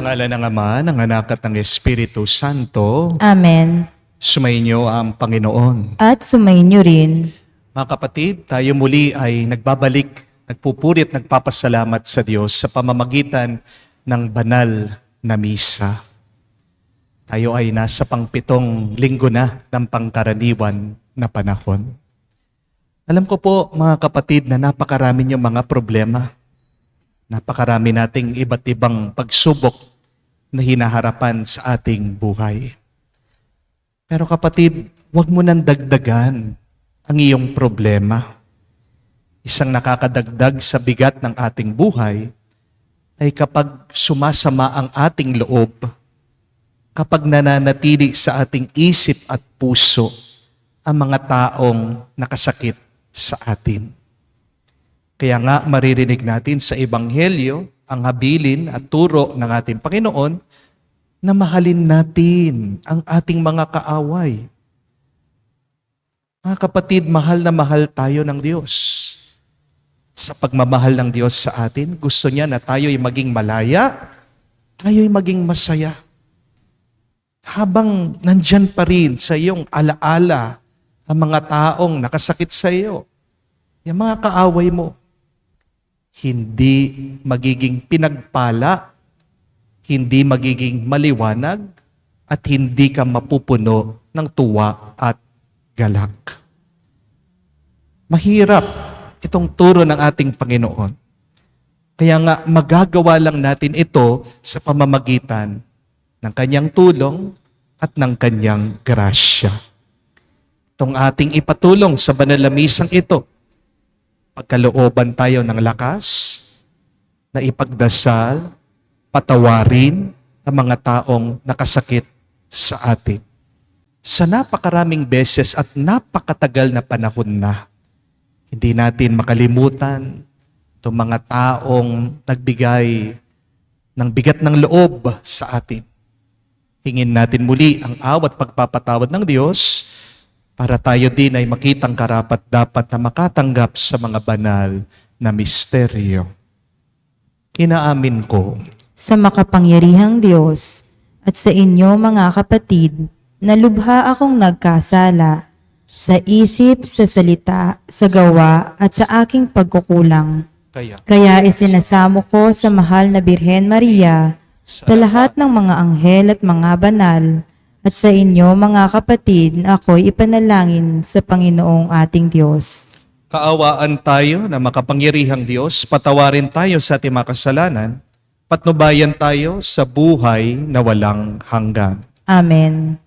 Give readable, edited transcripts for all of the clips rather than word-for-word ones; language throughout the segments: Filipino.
Sa ngalan ng Ama, ng Anak at ng Espiritu Santo, Amen. sumainyo ang Panginoon. At sumainyo rin. Mga kapatid, tayo muli ay nagbabalik, nagpupurit, nagpapasalamat sa Diyos sa pamamagitan ng banal na misa. Tayo ay nasa pang-7 linggo na ng pangkaraniwan na panahon. Alam ko po mga kapatid na napakarami niyong mga problema. Napakarami nating iba't ibang pagsubok na hinaharapan sa ating buhay. Pero kapatid, huwag mo nang dagdagan ang iyong problema. Isang nakakadagdag sa bigat ng ating buhay ay kapag sumasama ang ating loob, kapag nananatili sa ating isip at puso ang mga taong nakasakit sa atin. Kaya nga maririnig natin sa Ebanghelyo ang habilin at turo ng ating Panginoon na mahalin natin ang ating mga kaaway. Mga kapatid, mahal na mahal tayo ng Diyos. Sa pagmamahal ng Diyos sa atin, gusto niya na tayo'y maging malaya, tayo'y maging masaya. Habang nandyan pa rin sa iyong alaala ang mga taong nakasakit sa iyo, yung mga kaaway mo, hindi magiging pinagpala, hindi magiging maliwanag, at hindi ka mapupuno ng tuwa at galak. Mahirap itong turo ng ating Panginoon. Kaya nga magagawa lang natin ito sa pamamagitan ng kanyang tulong at ng kanyang grasya. Itong ating ipatulong sa banal na misang ito, pagkalooban tayo ng lakas na ipagdasal, patawarin ang mga taong nakasakit sa atin. Sa napakaraming beses at napakatagal na panahon na, hindi natin makalimutan itong mga taong nagbigay ng bigat ng loob sa atin. Hingin natin muli ang awat pagpapatawad ng Diyos para tayo din ay makitang karapat-dapat na makatanggap sa mga banal na misteryo. Inaamin ko Sa makapangyarihang Diyos at sa inyo mga kapatid, na lubha akong nagkasala sa isip, sa salita, sa gawa at sa aking pagkukulang. Kaya isinasamo ko sa mahal na Birhen Maria, sa lahat ng mga anghel at mga banal, at sa inyo mga kapatid na ako'y ipanalangin sa Panginoong ating Diyos. kaawaan tayo na makapangyarihang Diyos, patawarin tayo sa ating mga kasalanan, patnubayan tayo sa buhay na walang hanggan. Amen.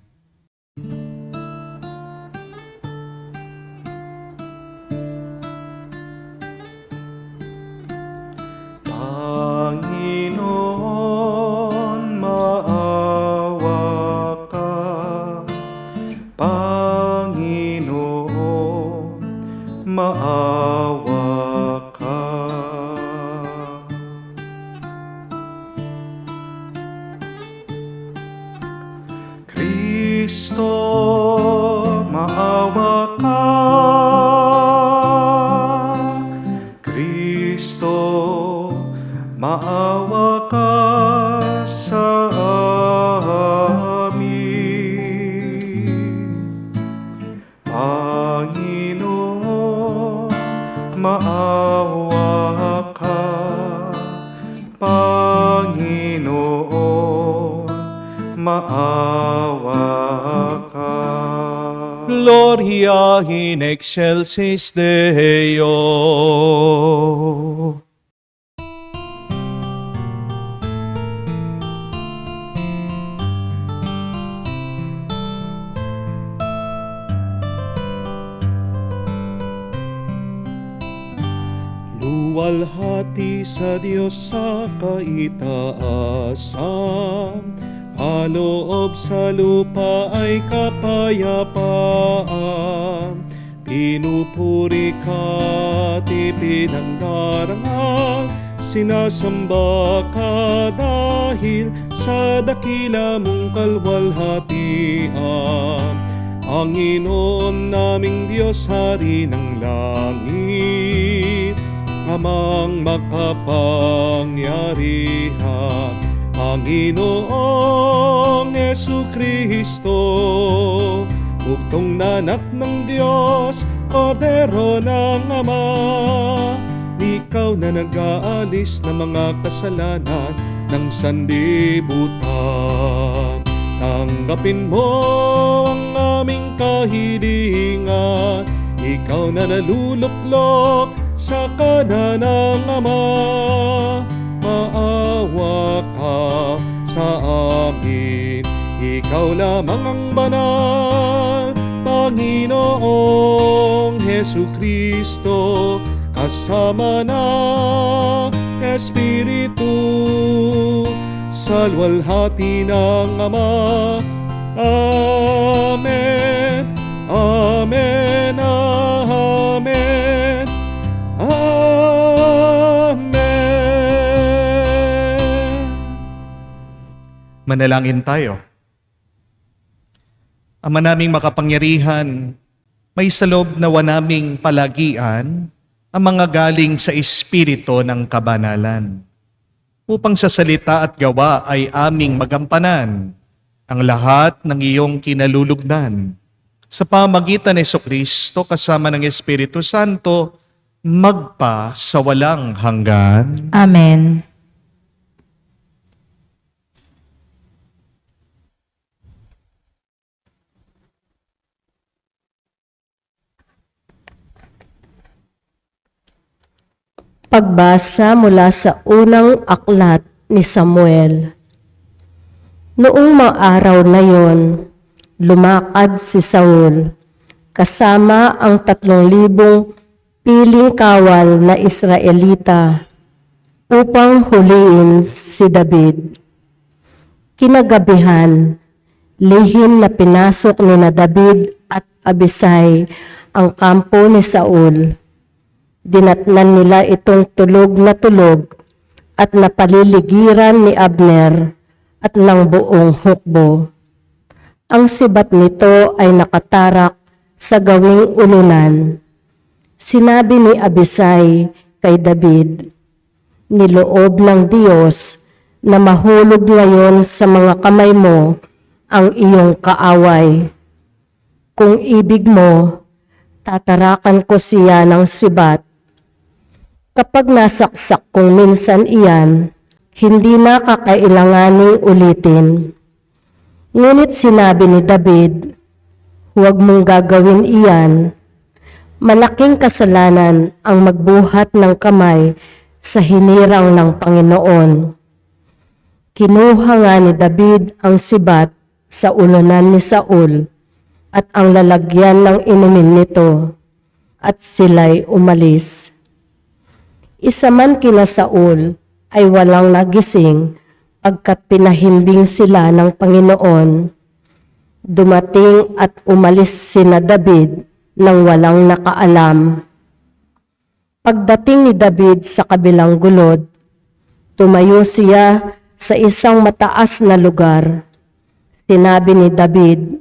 Panginoon, maawa ka. Panginoon, maawa ka. Kristo, maawa ka. Kristo, maawa ka sa amin. Panginoon, maawa ka. Panginoon, maawa ka. Gloria in excelsis Deo. Luwalhati sa Diyos sa kaitaasan, kaloob sa lupa ay kapayapaan. Pinupuri ka at ipinangdarangal, sinasamba ka dahil sa dakila mong kalwalhatian. Panginoon naming Diyos, Hari ng langit, Amang makapangyarihan, Panginoong Jesucristo, buktong na anak ng Diyos, Kordero ng Ama, ikaw na nag-aalis ng mga kasalanan ng sanlibutan. Tanggapin mo ang aming kahilingan, ikaw na naluluklok sa kanan ng Ama. Maawa ka sa amin, ikaw lamang ang banal, Panginoong Jesucristo, kasama ng Espiritu, sa luwalhati ng Ama. Amen, Amen, Amen, Amen. Manalangin tayo. Ama naming makapangyarihan, may saloob nawa naming palagian ang mga galing sa Espiritu ng kabanalan, upang sa salita at gawa ay aming magampanan ang lahat ng iyong kinalulugdan. Sa pamagitan ni Jesucristo kasama ng Espiritu Santo, magpa sa walang hanggan. Amen. Pagbasa mula sa unang aklat ni Samuel. Noong mga araw na yon, lumakad si Saul kasama ang 3,000 piling kawal na Israelita upang huliin si David. Kinagabihan, lihim na pinasok ni na David at Abisai ang kampo ni Saul. Dinatnan nila itong tulog na tulog at napaliligiran ni Abner at ng buong hukbo. Ang sibat nito ay nakatarak sa gawing ulunan. Sinabi ni Abisai kay David, "Niloob ng Diyos na mahulog ngayon sa mga kamay mo ang iyong kaaway. Kung ibig mo, tatarakan ko siya ng sibat. Kapag nasaksak kong minsan iyan, hindi na kakailanganing ulitin." Ngunit sinabi ni David, "Huwag mong gagawin iyan. Malaking kasalanan ang magbuhat ng kamay sa hinirang ng Panginoon." Kinuha nga ni David ang sibat sa ulunan ni Saul at ang lalagyan ng inumin nito, at sila'y umalis. Isa man kina Saul ay walang nagising pagkat pinahimbing sila ng Panginoon. Dumating at umalis sina David nang walang nakaalam. Pagdating ni David sa kabilang gulod, tumayo siya sa isang mataas na lugar. Sinabi ni David,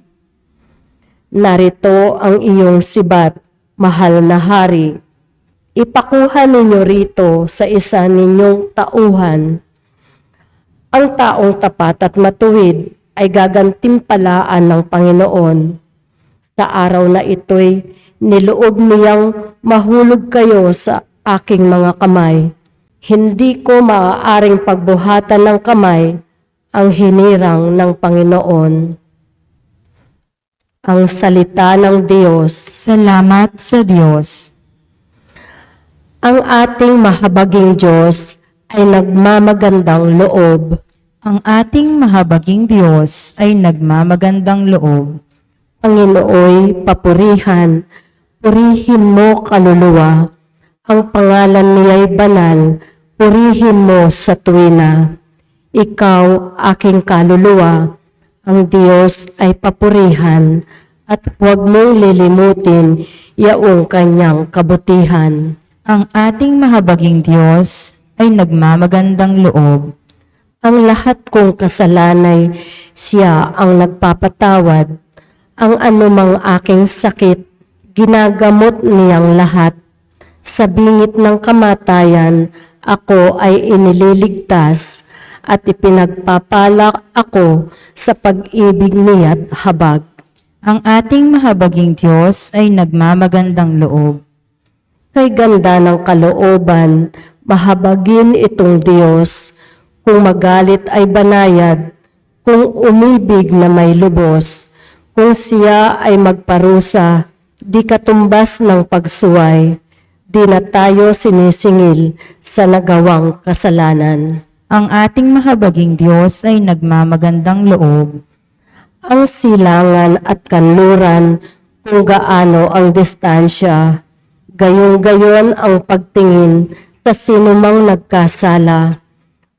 "Narito ang iyong sibat, mahal na hari. Ipakuha ninyo rito sa isa ninyong tauhan. Ang taong tapat at matuwid ay gagantimpalaan ng Panginoon. Sa araw na ito'y niloob niyang mahulog kayo sa aking mga kamay. Hindi ko maaaring pagbuhatan ng kamay ang hinirang ng Panginoon." Ang salita ng Diyos. Salamat sa Diyos. Ang ating mahabaging Diyos ay nagmamagandang loob. Ang ating mahabaging Diyos ay nagmamagandang loob. Panginooy, papurihan, purihin mo kaluluwa. Ang pangalan niya'y banal, purihin mo sa tuwina. Ikaw, aking kaluluwa, ang Diyos ay papurihan, at huwag mong lilimutin yaong kanyang kabutihan. Ang ating mahabaging Diyos ay nagmamagandang loob. Ang lahat kong kasalanay, siya ang nagpapatawad. Ang anumang aking sakit, ginagamot niyang lahat. Sa bingit ng kamatayan, ako ay inililigtas. at ipinagpapalak ako sa pag-ibig niya't habag. Ang ating mahabaging Diyos ay nagmamagandang loob. Kay ganda ng kalooban, mahabagin itong Diyos. Kung magalit ay banayad, kung umibig na may lubos, kung siya ay magparusa, di katumbas ng pagsuway, di na tayo sinisingil sa nagawang kasalanan. Ang ating mahabaging Diyos ay nagmamagandang loob. Ang silangan at kanluran kung gaano ang distansya, gayong-gayon ang pagtingin sa sinumang nagkasala,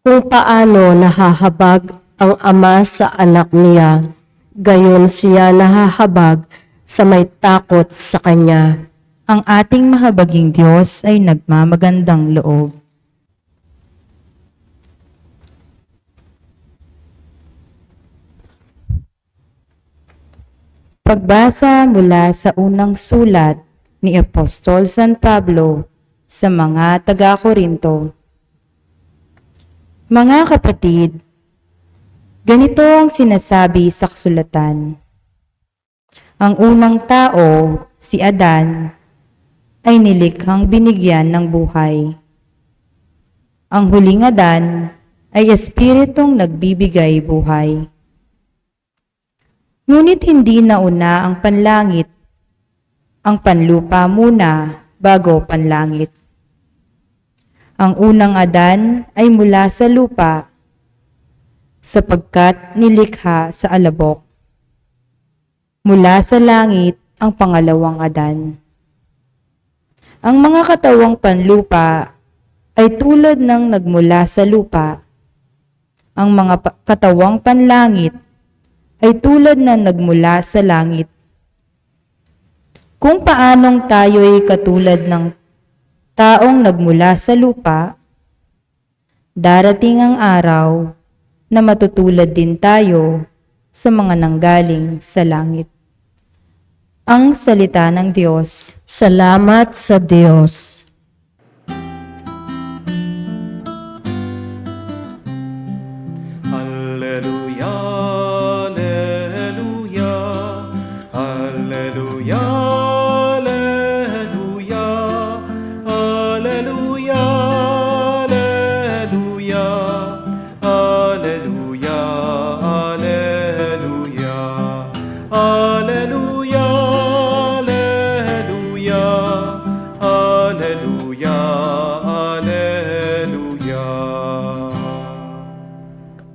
kung paano nahahabag ang ama sa anak niya, gayon siya nahahabag sa may takot sa kanya. Ang ating mahabaging Diyos ay nagmamagandang loob. Pagbasa mula sa unang sulat ni Apostol San Pablo sa mga taga-Korinto. Mga kapatid, ganito ang sinasabi sa kasulatan. Ang unang tao, si Adan, ay nilikhang binigyan ng buhay. Ang huling Adan ay espiritong nagbibigay buhay. Ngunit hindi nauna ang panlangit, ang panlupa muna bago panlangit. Ang unang Adan ay mula sa lupa, sapagkat nilikha sa alabok. Mula sa langit ang pangalawang Adan. Ang mga katawang panlupa ay tulad ng nagmula sa lupa. Ang mga katawang panlangit ay tulad na nagmula sa langit. Kung paanong tayo'y katulad ng taong nagmula sa lupa, darating ang araw na matutulad din tayo sa mga nanggaling sa langit. Ang salita ng Diyos. Salamat sa Diyos. Alleluia, alleluia, alleluia, alleluia, alleluia, alleluia, alleluia, alleluia, alleluia, alleluia, alleluia, alleluia.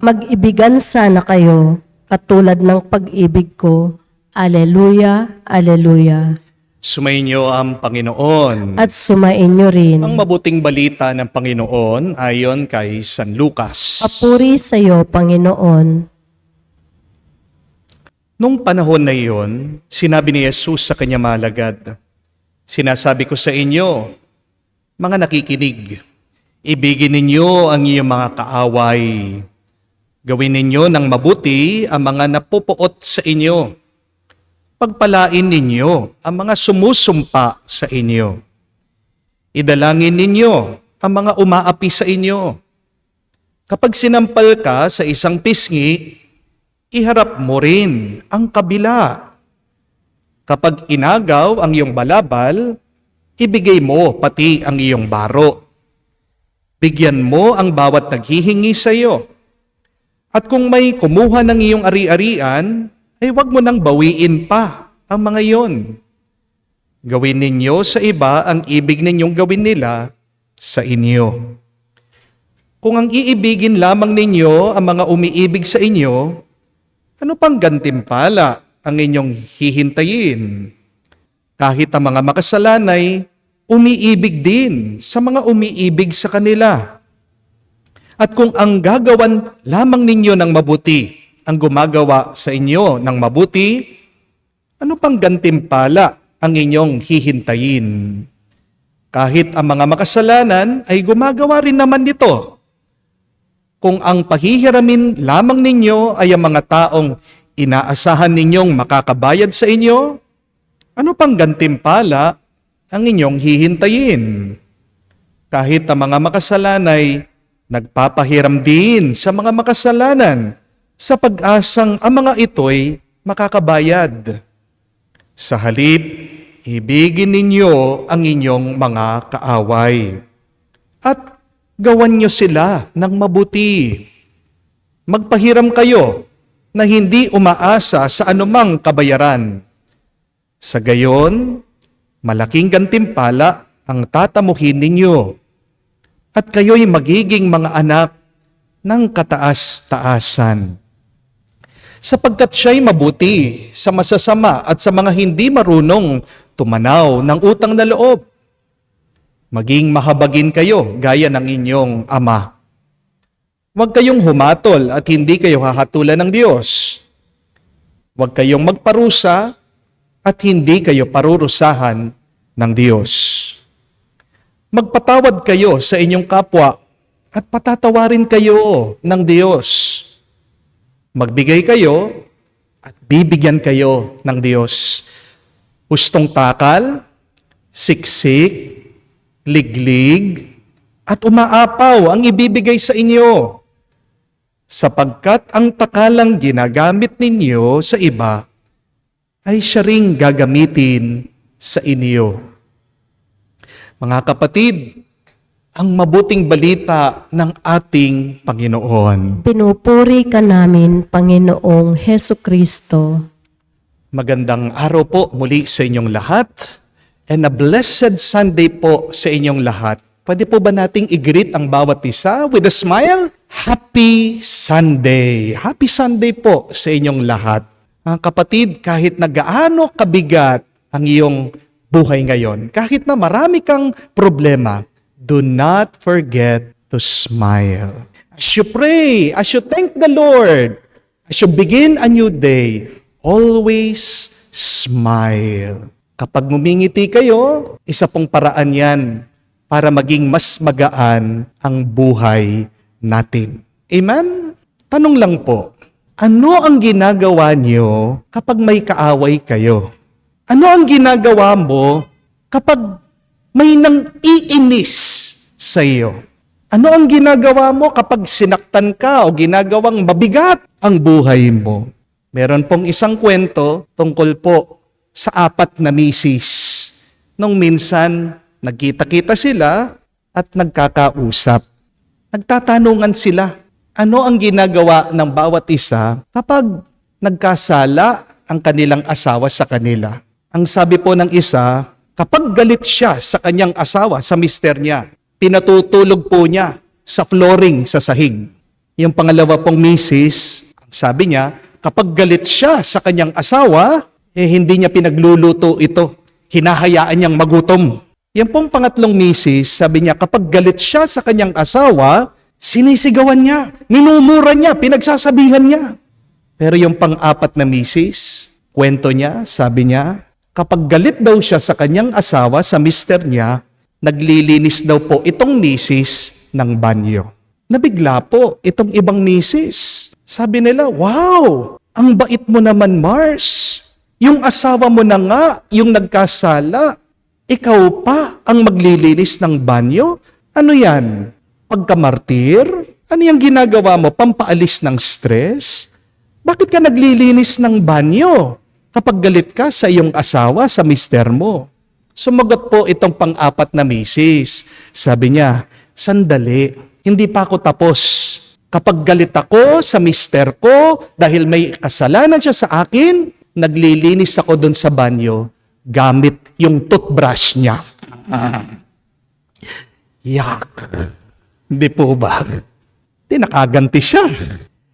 Mag-ibigan sana kayo, katulad ng pag-ibig ko. Aleluya, aleluya. Sumainyo ang Panginoon. At sumain niyo rin. Ang mabuting balita ng Panginoon ayon kay San Lucas. Papuri sa iyo, Panginoon. Nung panahon na iyon, sinabi ni Jesus sa kanyang mga alagad, "Sinasabi ko sa inyo, mga nakikinig, ibigin ninyo ang iyong mga kaaway. Gawin ninyo ng mabuti ang mga napupuot sa inyo. Pagpalain ninyo ang mga sumusumpa sa inyo. Idalangin ninyo ang mga umaapi sa inyo. Kapag sinampal ka sa isang pisngi, iharap mo rin ang kabila. Kapag inagaw ang iyong balabal, ibigay mo pati ang iyong baro. Bigyan mo ang bawat naghihingi sa iyo. At kung may kumuha ng iyong ari-arian, ay huwag mo nang bawiin pa ang mga iyon. Gawin ninyo sa iba ang ibig ninyong gawin nila sa inyo. Kung ang iibigin lamang ninyo ang mga umiibig sa inyo, ano pang gantimpala ang inyong hihintayin? Kahit ang mga makasalanay, umiibig din sa mga umiibig sa kanila. At kung ang gagawan lamang ninyo ng mabuti, ang gumagawa sa inyo ng mabuti, ano pang gantimpala ang inyong hihintayin? Kahit ang mga makasalanan ay gumagawa rin naman nito. Kung ang pahihiramin lamang ninyo ay ang mga taong inaasahan ninyong makakabayad sa inyo, ano pang gantimpala ang inyong hihintayin? Kahit ang mga makasalanay Nagpapahiram din sa mga makasalanan sa pag-asang ang mga ito'y makakabayad. Sa halip, ibigin ninyo ang inyong mga kaaway at gawan nyo sila ng mabuti. Magpahiram kayo na hindi umaasa sa anumang kabayaran. Sa gayon, malaking gantimpala ang tatamuhin ninyo at kayo'y magiging mga anak ng kataas-taasan. Sapagkat siya'y mabuti sa masasama at sa mga hindi marunong tumanaw ng utang na loob. Maging mahabagin kayo gaya ng inyong ama. Huwag kayong humatol at hindi kayo hahatulan ng Diyos. Huwag kayong magparusa at hindi kayo parurusahan ng Diyos. Magpatawad kayo sa inyong kapwa at patatawarin kayo ng Diyos. Magbigay kayo at bibigyan kayo ng Diyos. Hustong takal, siksik, liglig, at umaapaw ang ibibigay sa inyo. Sapagkat ang takalang ginagamit ninyo sa iba ay siya ring gagamitin sa inyo. Mga kapatid, ang mabuting balita ng ating Panginoon. Pinupuri ka namin, Panginoong Heso Kristo. Magandang araw po muli sa inyong lahat and a blessed Sunday po sa inyong lahat. Pwede po ba nating i-greet ang bawat isa with a smile? Happy Sunday! Happy Sunday po sa inyong lahat. Mga kapatid, kahit na gaano kabigat ang iyong buhay ngayon, kahit na marami kang problema, do not forget to smile. As you pray, as you thank the Lord, as you begin a new day, always smile. Kapag ngumingiti kayo, isa pong paraan yan para maging mas magaan ang buhay natin. Amen? Tanong lang po, ano ang ginagawa niyo kapag may kaaway kayo? Ano ang ginagawa mo kapag may nang iinis sa iyo? Ano ang ginagawa mo kapag sinaktan ka o ginagawang mabigat ang buhay mo? Meron pong isang kwento tungkol po sa 4 na misis. Nung minsan, nagkita-kita sila at nagkakausap. Nagtatanungan sila, ano ang ginagawa ng bawat isa kapag nagkasala ang kanilang asawa sa kanila? Ang sabi po ng isa, kapag galit siya sa kanyang asawa, sa mister niya, pinatutulog po niya sa flooring, sa sahig. Yung pangalawa pong misis, ang sabi niya, kapag galit siya sa kanyang asawa, hindi niya pinagluluto ito. Hinahayaan niyang magutom. Yung pong pangatlong misis, sabi niya, kapag galit siya sa kanyang asawa, sinisigawan niya, minumura niya, pinagsasabihan niya. Pero yung pang-4 na misis, kwento niya, sabi niya, kapag galit daw siya sa kanyang asawa, sa mister niya, naglilinis daw po itong misis ng banyo. Nabigla po itong ibang misis. Sabi nila, wow, ang bait mo naman, Mars. Yung asawa mo na nga, yung nagkasala, ikaw pa ang maglilinis ng banyo? Ano yan? Pagkamartir? Ano yung ginagawa mo? Pampaalis ng stress? Bakit ka naglilinis ng banyo kapag galit ka sa iyong asawa, sa mister mo? Sumagot po itong pang-4 na misis. Sabi niya, sandali, hindi pa ako tapos. Kapag galit ako sa mister ko dahil may kasalanan siya sa akin, naglilinis ako doon sa banyo gamit yung toothbrush niya. Yak. Hindi po ba? Hindi, nakaganti siya.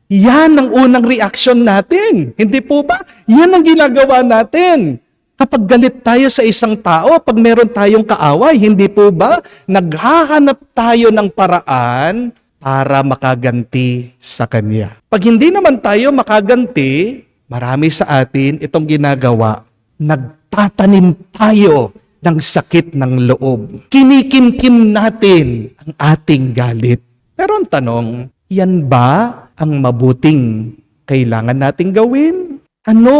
Yan ang unang reaction natin. Hindi po ba? Yan ang ginagawa natin. Kapag galit tayo sa isang tao, pag meron tayong kaaway, hindi po ba? Naghahanap tayo ng paraan para makaganti sa kanya. Pag hindi naman tayo makaganti, marami sa atin itong ginagawa. Nagtatanim tayo ng sakit ng loob. Kinikimkim natin ang ating galit. Pero ang tanong, yan ba ang mabuting kailangan nating gawin? Ano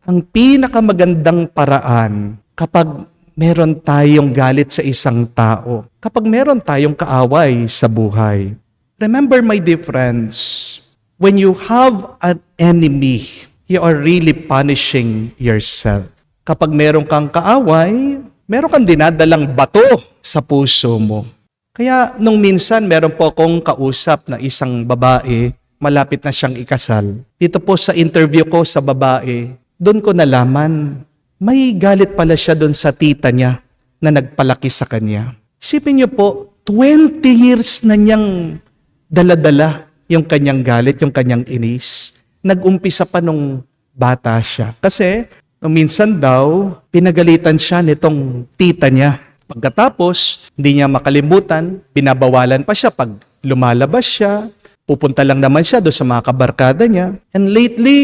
ang pinakamagandang paraan kapag meron tayong galit sa isang tao? Kapag meron tayong kaaway sa buhay? Remember, my dear friends, when you have an enemy, you are really punishing yourself. Kapag meron kang kaaway, meron kang dinadalang bato sa puso mo. Kaya nung minsan, meron po akong kausap na isang babae, malapit na siyang ikasal. Dito po sa interview ko sa babae, doon ko nalaman, may galit pala siya doon sa tita niya na nagpalaki sa kanya. Isipin niyo po, 20 years na niyang dala-dala yung kanyang galit, yung kanyang inis. Nag-umpisa pa nung bata siya. Kasi nung minsan daw, pinagalitan siya nitong tita niya. Pagkatapos, hindi niya makalimutan, binabawalan pa siya pag lumalabas siya. Pupunta lang naman siya doon sa mga kabarkada niya. And lately,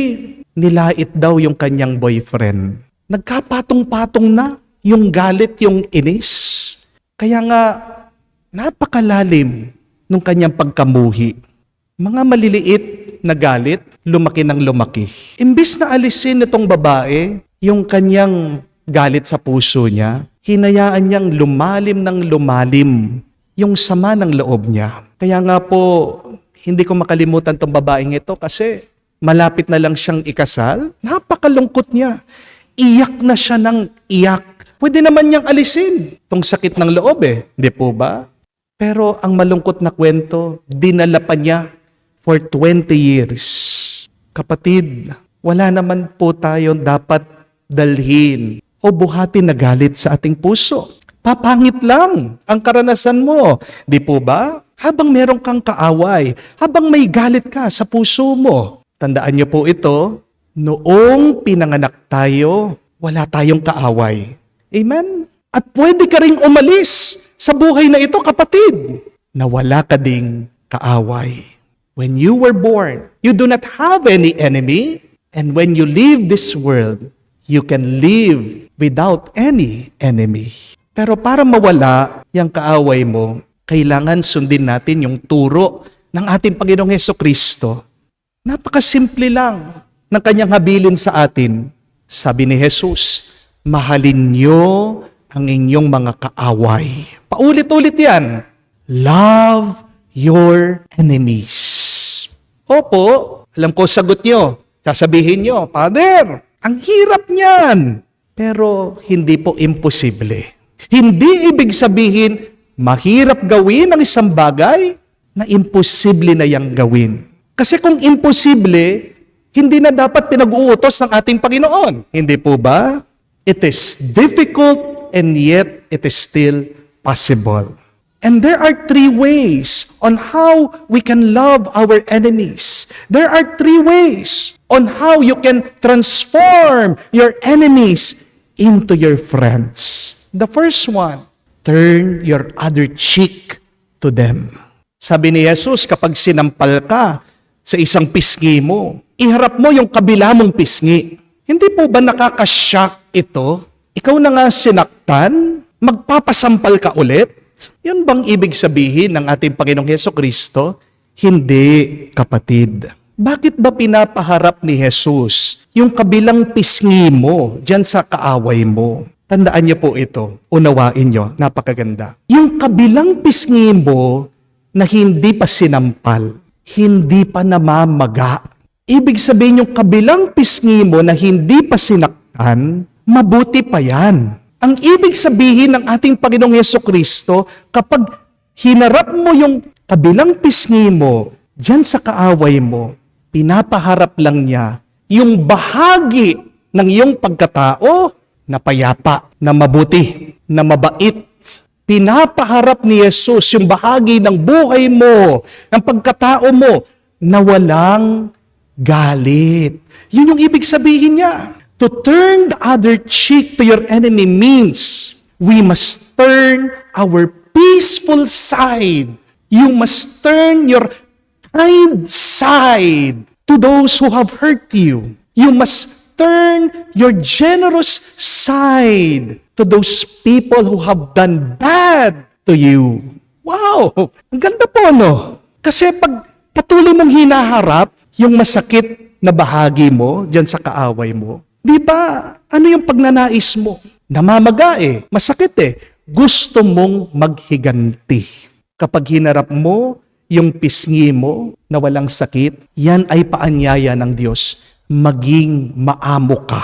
nilait daw yung kanyang boyfriend. Nagkapatong-patong na yung galit, yung inis. Kaya nga, napakalalim nung kanyang pagkamuhi. Mga maliliit na galit, lumaki ng lumaki. Imbis na alisin itong babae, yung kanyang galit sa puso niya, hinayaan niyang lumalim ng lumalim yung sama ng loob niya. Kaya nga po, hindi ko makalimutan tong babaeng ito kasi malapit na lang siyang ikasal. Napakalungkot niya. Iyak na siya ng iyak. Pwede naman niyang alisin tong sakit ng loob Hindi po ba? Pero ang malungkot na kwento, dinala pa niya for 20 years. Kapatid, wala naman po tayo dapat dalhin o buhatin na galit sa ating puso. Papangit lang ang karanasan mo. Di po ba? Habang meron kang kaaway, habang may galit ka sa puso mo. Tandaan niyo po ito, noong pinanganak tayo, wala tayong kaaway. Amen? At pwede ka ring umalis sa buhay na ito, kapatid, na wala ka ding kaaway. When you were born, you do not have any enemy. And when you leave this world, you can live without any enemy. Pero para mawala yung kaaway mo, kailangan sundin natin yung turo ng ating Panginoong Hesukristo. Napakasimple lang ng kanyang habilin sa atin. Sabi ni Jesus, mahalin niyo ang inyong mga kaaway. Paulit-ulit yan. Love your enemies. Opo, alam ko sagot nyo. Sasabihin nyo, Father, ang hirap niyan. Pero hindi po imposible. Hindi ibig sabihin, mahirap gawin ang isang bagay na imposible na yang gawin. Kasi kung imposible, hindi na dapat pinag-uutos ng ating Panginoon. Hindi po ba? It is difficult and yet it is still possible. And there are 3 ways on how we can love our enemies. There are 3 ways on how you can transform your enemies into your friends. The first one, turn your other cheek to them. Sabi ni Jesus, kapag sinampal ka sa isang pisngi mo, iharap mo yung kabila mong pisngi. Hindi po ba nakakashock ito? Ikaw na nga sinaktan, magpapasampal ka ulit? Yun bang ibig sabihin ng ating Panginoong Hesukristo? Hindi, kapatid. Bakit ba pinapaharap ni Jesus yung kabilang pisngi mo dyan sa kaaway mo? Tandaan niyo po ito, unawain niyo, napakaganda. Yung kabilang pisngi mo na hindi pa sinampal, hindi pa namamaga. Ibig sabihin yung kabilang pisngi mo na hindi pa sinaktan, mabuti pa yan. Ang ibig sabihin ng ating Panginoong Hesukristo, kapag hinarap mo yung kabilang pisngi mo, dyan sa kaaway mo, pinapaharap lang niya yung bahagi ng iyong pagkatao na payapa, na mabuti, na mabait. Pinapaharap ni Jesus yung bahagi ng buhay mo, ng pagkatao mo, na walang galit. Yun yung ibig sabihin niya. To turn the other cheek to your enemy means we must turn our peaceful side. You must turn your kind side to those who have hurt you. You must turn your generous side to those people who have done bad to you. Wow! Ang ganda po, no? Kasi pag patuloy mong hinaharap yung masakit na bahagi mo dyan sa kaaway mo, di ba, ano yung pagnanais mo? Namamaga masakit Gusto mong maghiganti. Kapag hinarap mo yung pisngi mo na walang sakit, yan ay paanyaya ng Diyos. Maging maamo ka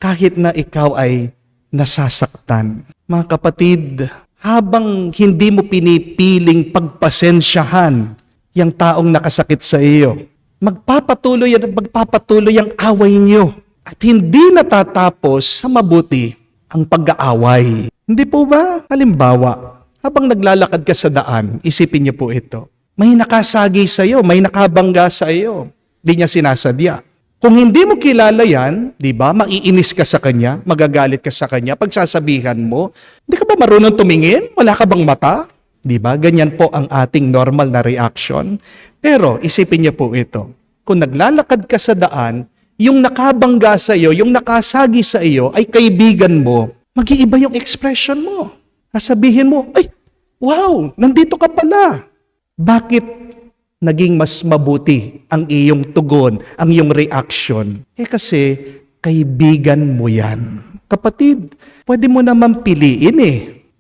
kahit na ikaw ay nasasaktan. Mga kapatid, habang hindi mo pinipiling pagpasensyahan yung taong nakasakit sa iyo, magpapatuloy ang away niyo at hindi natatapos sa mabuti ang pag-aaway. Hindi po ba? Halimbawa, habang naglalakad ka sa daan, isipin niyo po ito. May nakasagi sa iyo, may nakabangga sa iyo. Di niya sinasadya. Kung hindi mo kilala yan, di ba, maiinis ka sa kanya, magagalit ka sa kanya, pagsasabihan mo, hindi ka ba marunong tumingin? Wala ka bang mata? Di ba? Ganyan po ang ating normal na reaction. Pero isipin niyo po ito. Kung naglalakad ka sa daan, yung nakabangga sa iyo, yung nakasagi sa iyo ay kaibigan mo, mag-iiba yung expression mo. Sasabihin mo, ay, wow, nandito ka pala. Bakit naging mas mabuti ang iyong tugon, ang iyong reaction? Kasi kaibigan mo yan. Kapatid, pwede mo naman piliin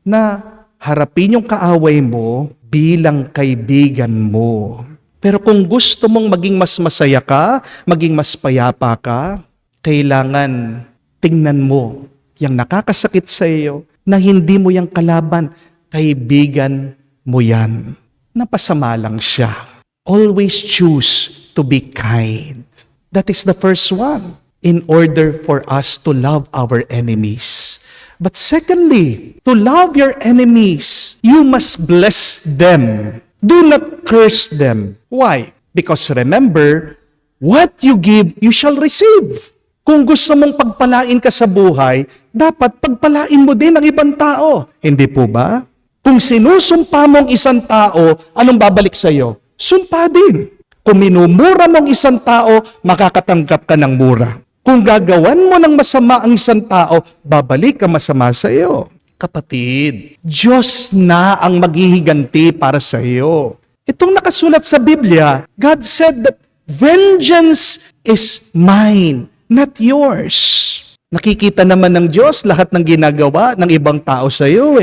na harapin yung kaaway mo bilang kaibigan mo. Pero kung gusto mong maging mas masaya ka, maging mas payapa ka, kailangan tingnan mo yung nakakasakit sa iyo na hindi mo yung kalaban, kaibigan mo yan. Napasama lang siya. Always choose to be kind. That is the first one. In order for us to love our enemies. But secondly, to love your enemies, you must bless them. Do not curse them. Why? Because remember, what you give, you shall receive. Kung gusto mong pagpalain ka sa buhay, dapat pagpalain mo din ang ibang tao. Hindi po ba? Kung sinusumpa mong isang tao, anong babalik sa iyo? Sumpa din. Kung minumura mong isang tao, makakatanggap ka ng mura. Kung gagawan mo ng masama ang isang tao, babalik ka masama sa iyo. Kapatid, Diyos na ang maghihiganti para sa iyo. Itong nakasulat sa Biblia, God said that vengeance is mine, not yours. Nakikita naman ng Diyos lahat ng ginagawa ng ibang tao sa iyo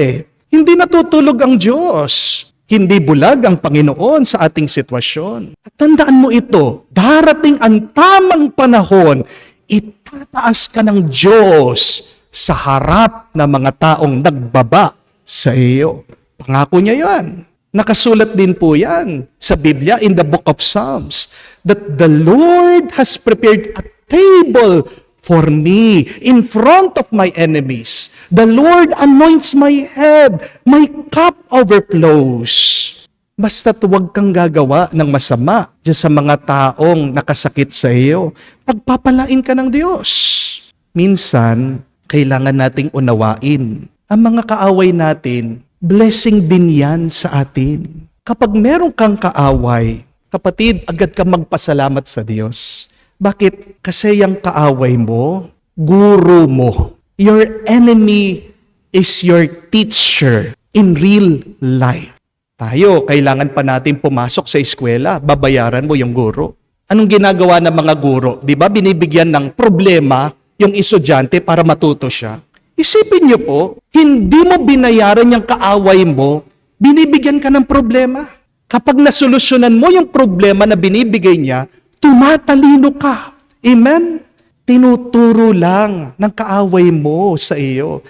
Hindi natutulog ang Diyos. Hindi bulag ang Panginoon sa ating sitwasyon. At tandaan mo ito, darating ang tamang panahon, itataas ka ng Diyos sa harap ng mga taong nagbaba sa iyo. Pangako niya yan. Nakasulat din po yan sa Biblia in the book of Psalms that the Lord has prepared a table for me in front of my enemies. The Lord anoints my head. My cup overflows. Basta't huwag kang gagawa ng masama dyan sa mga taong nakasakit sa iyo. Pagpapalain ka ng Diyos. Minsan, kailangan nating unawain. Ang mga kaaway natin, blessing din yan sa atin. Kapag meron kang kaaway, kapatid, agad ka magpasalamat sa Diyos. Bakit? Kasi yung kaaway mo, guro mo. Your enemy is your teacher in real life. Tayo, kailangan pa natin pumasok sa eskwela, babayaran mo yung guro. Anong ginagawa ng mga guro? Di ba binibigyan ng problema yung estudyante para matuto siya? Isipin niyo po, hindi mo binayaran yung kaaway mo, binibigyan ka ng problema. Kapag nasolusyonan mo yung problema na binibigay niya, tumatalino ka. Amen? Tinuturo lang ng kaaway mo sa iyo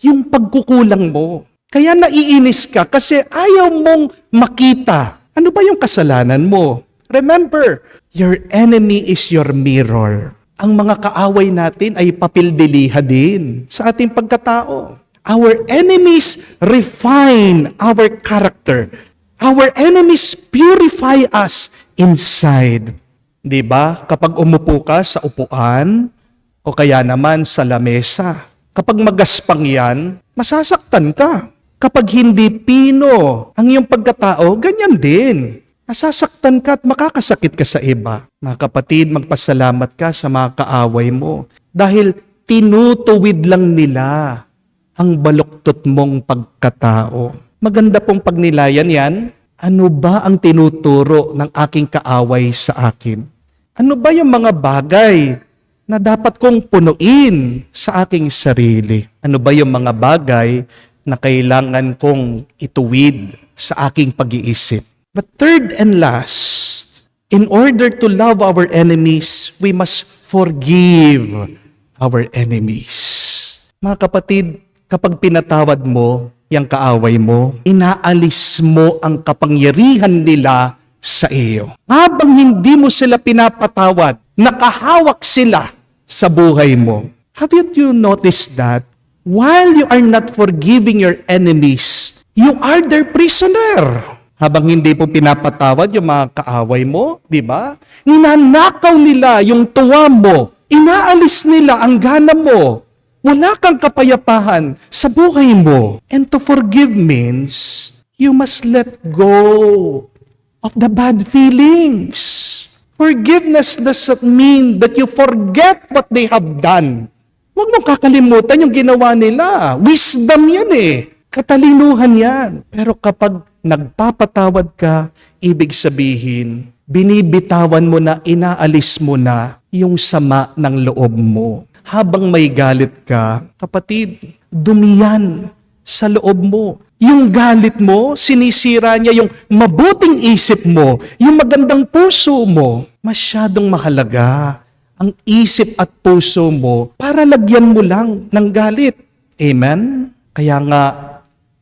yung pagkukulang mo. Kaya naiinis ka kasi ayaw mong makita. Ano ba yung kasalanan mo? Remember, your enemy is your mirror. Ang mga kaaway natin ay papildiliha din sa ating pagkatao. Our enemies refine our character. Our enemies purify us inside. Di ba? Kapag umupo ka sa upuan o kaya naman sa lamesa, kapag magaspang yan, masasaktan ka. Kapag hindi pino ang iyong pagkatao, ganyan din. Masasaktan ka at makakasakit ka sa iba. Mga kapatid, magpasalamat ka sa mga kaaway mo dahil tinutuwid lang nila ang baluktot mong pagkatao. Maganda pong pagnilayan yan. Ano ba ang tinuturo ng aking kaaway sa akin? Ano ba yung mga bagay na dapat kong punuin sa aking sarili? Ano ba yung mga bagay na kailangan kong ituwid sa aking pag-iisip? But third and last, in order to love our enemies, we must forgive our enemies. Mga kapatid, kapag pinatawad mo yung kaaway mo, inaalis mo ang kapangyarihan nila sa iyo. Habang hindi mo sila pinapatawad, nakahawak sila sa buhay mo. Have you noticed that? While you are not forgiving your enemies, you are their prisoner. Habang hindi po pinapatawad yung mga kaaway mo, di ba? Ninanakaw nila yung tuwa mo. Inaalis nila ang gana mo. Wala kang kapayapahan sa buhay mo. And to forgive means you must let go of the bad feelings. Forgiveness doesn't mean that you forget what they have done. Huwag mong kakalimutan yung ginawa nila. Wisdom yan eh. Katalinuhan yan. Pero kapag nagpapatawad ka, ibig sabihin, binibitawan mo na, inaalis mo na yung sama ng loob mo. Habang may galit ka, kapatid, dumiyan sa loob mo. Yung galit mo, sinisira niya yung mabuting isip mo, yung magandang puso mo. Masyadong mahalaga ang isip at puso mo para lagyan mo lang ng galit. Amen? Kaya nga,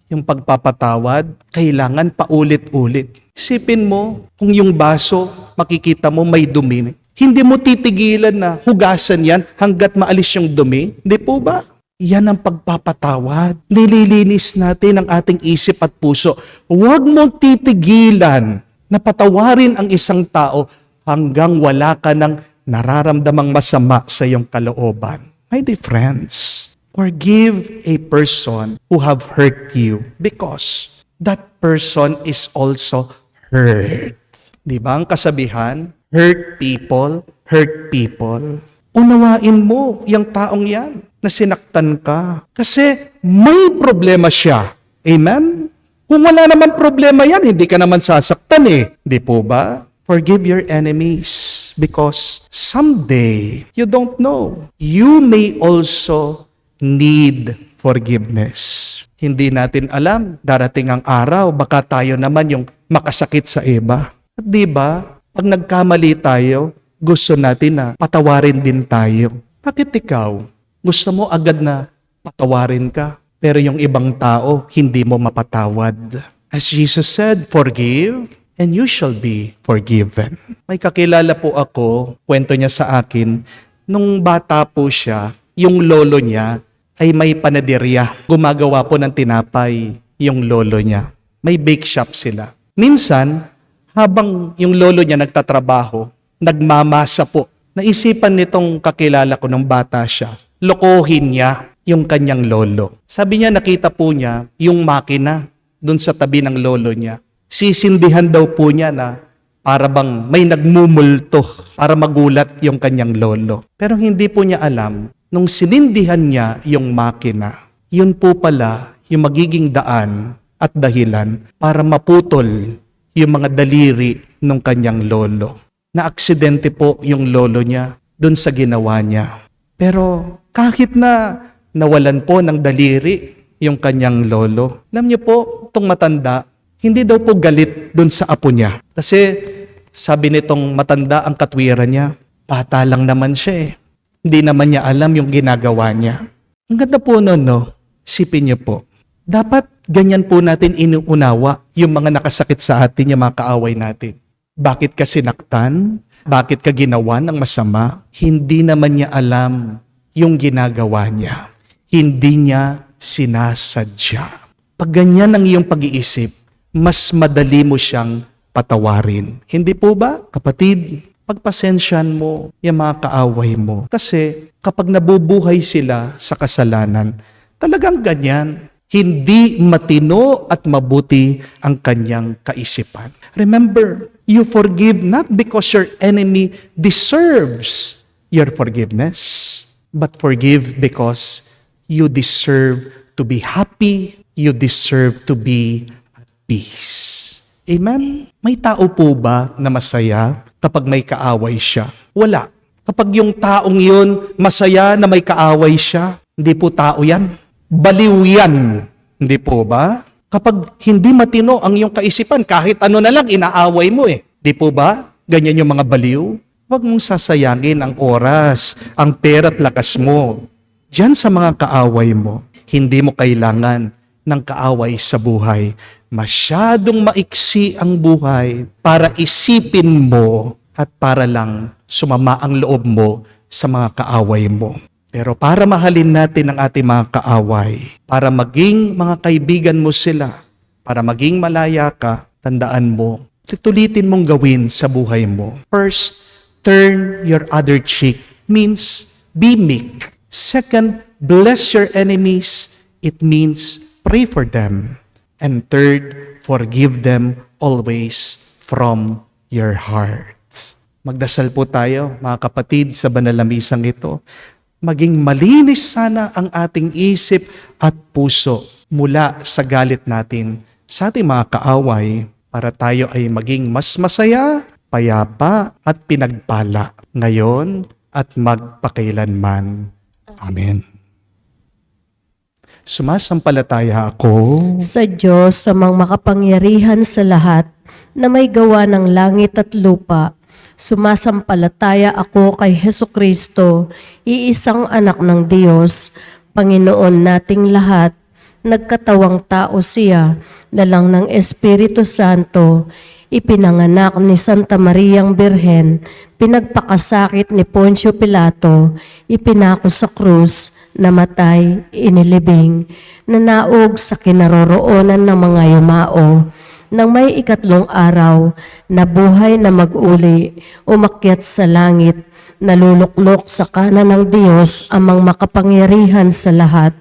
yung pagpapatawad, kailangan paulit-ulit. Isipin mo, kung yung baso, makikita mo may dumi. Hindi mo titigilan na hugasan yan hanggat maalis yung dumi. Hindi po ba? Yan ang pagpapatawad. Nililinis natin ang ating isip at puso. Huwag mong titigilan na patawarin ang isang tao hanggang wala ka ng nararamdamang masama sa iyong kalooban. My dear friends, forgive a person who have hurt you because that person is also hurt. Di ba ang kasabihan? Hurt people, hurt people. Unawain mo yung taong yan na sinaktan ka. Kasi may problema siya. Amen? Kung wala naman problema yan, hindi ka naman sasaktan eh. Di po ba? Forgive your enemies because someday, you don't know, you may also need forgiveness. Hindi natin alam, darating ang araw, baka tayo naman yung makasakit sa iba. At di ba, pag nagkamali tayo, gusto natin na patawarin din tayo. Bakit ikaw? Gusto mo agad na patawarin ka, pero yung ibang tao, hindi mo mapatawad. As Jesus said, forgive, and you shall be forgiven. May kakilala po ako, kwento niya sa akin, nung bata po siya, yung lolo niya ay may panaderya. Gumagawa po ng tinapay yung lolo niya. May bake shop sila. Minsan, habang yung lolo niya nagtatrabaho, nagmamasa po. Naisipan nitong kakilala ko nung bata siya, lokohin niya yung kanyang lolo. Sabi niya, nakita po niya yung makina dun sa tabi ng lolo niya. Sisindihan daw po niya na para bang may nagmumulto para magulat yung kanyang lolo. Pero hindi po niya alam, nung sinindihan niya yung makina, yun po pala yung magiging daan at dahilan para maputol yung mga daliri ng kanyang lolo. Na-aksidente po yung lolo niya dun sa ginawa niya. Pero kahit na nawalan po ng daliri yung kanyang lolo, alam niyo po, itong matanda, hindi daw po galit dun sa apo niya. Kasi sabi nitong matanda ang katwiran niya, bata lang naman siya eh. Hindi naman niya alam yung ginagawa niya. Ang ganda po nun, no? Isipin niyo po. Dapat ganyan po natin inuunawa yung mga nakasakit sa atin, yung mga kaaway natin. Bakit ka sinaktan? Bakit ka ginawa ng masama? Hindi naman niya alam yung ginagawa niya. Hindi niya sinasadya. Pag ganyan ang iyong pag-iisip, mas madali mo siyang patawarin. Hindi po ba, kapatid? Pagpasensyahan mo yung mga kaaway mo. Kasi kapag nabubuhay sila sa kasalanan, talagang ganyan. Hindi matino at mabuti ang kanyang kaisipan. Remember, you forgive not because your enemy deserves your forgiveness, but forgive because you deserve to be happy, you deserve to be at peace. Amen? May tao po ba na masaya kapag may kaaway siya? Wala. Kapag yung taong yun masaya na may kaaway siya, hindi po tao yan. Baliw yan. Hindi po ba? Kapag hindi matino ang iyong kaisipan, kahit ano na lang, inaaway mo eh. Di po ba? Ganyan yung mga baliw. Huwag mong sasayangin ang oras, ang pera at lakas mo. Diyan sa mga kaaway mo, hindi mo kailangan ng kaaway sa buhay. Masyadong maiksi ang buhay para isipin mo at para lang sumama ang loob mo sa mga kaaway mo. Pero para mahalin natin ang ating mga kaaway, para maging mga kaibigan mo sila, para maging malaya ka, tandaan mo, tulitin mong gawin sa buhay mo. First, turn your other cheek means be meek. Second, bless your enemies. It means pray for them. And third, forgive them always from your heart. Magdasal po tayo, mga kapatid, sa banal na misang ito. Maging malinis sana ang ating isip at puso mula sa galit natin sa ating mga kaaway para tayo ay maging mas masaya, payapa at pinagpala ngayon at magpakailanman. Amen. Sumasampalataya ako Sa Diyos, amang makapangyarihan sa lahat, na may gawa ng langit at lupa, sumasampalataya ako kay Hesukristo, iisang anak ng Diyos, Panginoon nating lahat, nagkatawang tao siya, lalang ng Espiritu Santo, ipinanganak ni Santa Mariang Birhen, pinagpakasakit ni Poncio Pilato, ipinako sa krus, namatay, inilibing, nanaog sa kinaroroonan ng mga yumao, nang may ikatlong araw, nabuhay na mag-uli, umakyat sa langit, naluluklok sa kanan ng Diyos amang makapangyarihan sa lahat.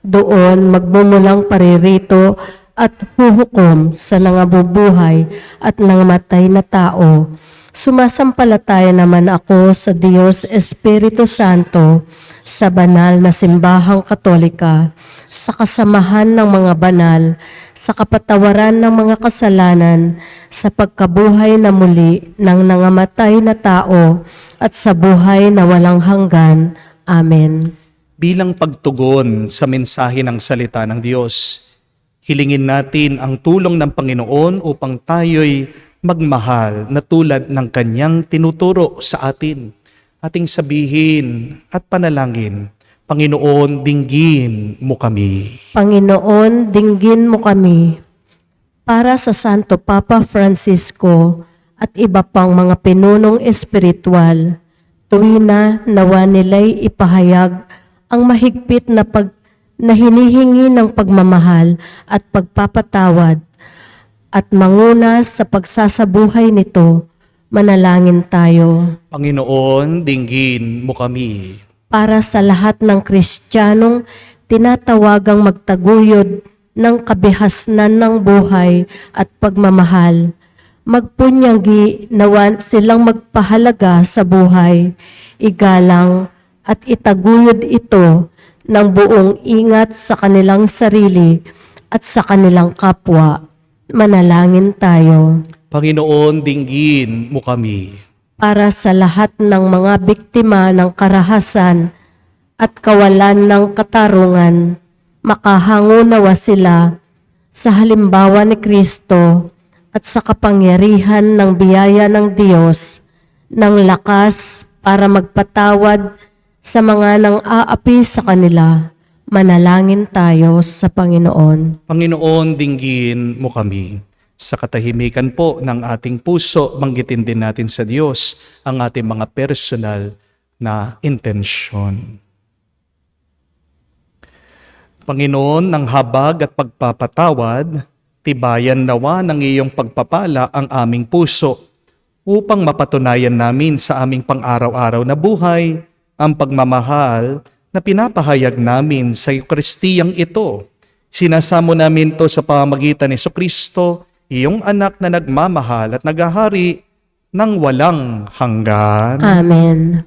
Doon magmumulang paririto at huhukom sa nangabubuhay at nangamatay na tao. Sumasampalataya naman ako sa Diyos Espiritu Santo, sa banal na simbahang katolika, sa kasamahan ng mga banal, sa kapatawaran ng mga kasalanan, sa pagkabuhay na muli ng nangamatay na tao, at sa buhay na walang hanggan. Amen. bilang pagtugon sa mensahe ng salita ng Diyos. Hilingin natin ang tulong ng Panginoon upang tayo'y magmahal na tulad ng Kanyang tinuturo sa atin. Ating sabihin at panalangin, Panginoon, dinggin mo kami. Panginoon, dinggin mo kami. Para sa Santo Papa Francisco at iba pang mga pinunong espiritual, tuwina nawa nila'y ipahayag ang mahigpit na hinihingi ng pagmamahal at pagpapatawad at manguna sa pagsasabuhay nito. Manalangin tayo. Panginoon, dinggin mo kami. Para sa lahat ng Kristiyanong tinatawagang magtaguyod ng kabihasnan ng buhay at pagmamahal, magpunyagi nawa silang magpahalaga sa buhay, igalang at itaguyod ito ng buong ingat sa kanilang sarili at sa kanilang kapwa. Manalangin tayo. Panginoon, dinggin mo kami. Para sa lahat ng mga biktima ng karahasan at kawalan ng katarungan, makahango nawa sila sa halimbawa ni Kristo at sa kapangyarihan ng biyaya ng Diyos, ng lakas para magpatawad sa mga nang-aapi sa kanila. Manalangin tayo sa Panginoon. Panginoon, dinggin mo kami. Sa katahimikan po ng ating puso, banggitin din natin sa Diyos ang ating mga personal na intensyon. Panginoon, ng habag at pagpapatawad, tibayan nawa ng iyong pagpapala ang aming puso upang mapatunayan namin sa aming pang-araw-araw na buhay ang pagmamahal na pinapahayag namin sa Eukaristiyang ito. Sinasamo namin to sa pamamagitan ni Jesucristo, iyong anak na nagmamahal at naghahari ng walang hanggan. Amen.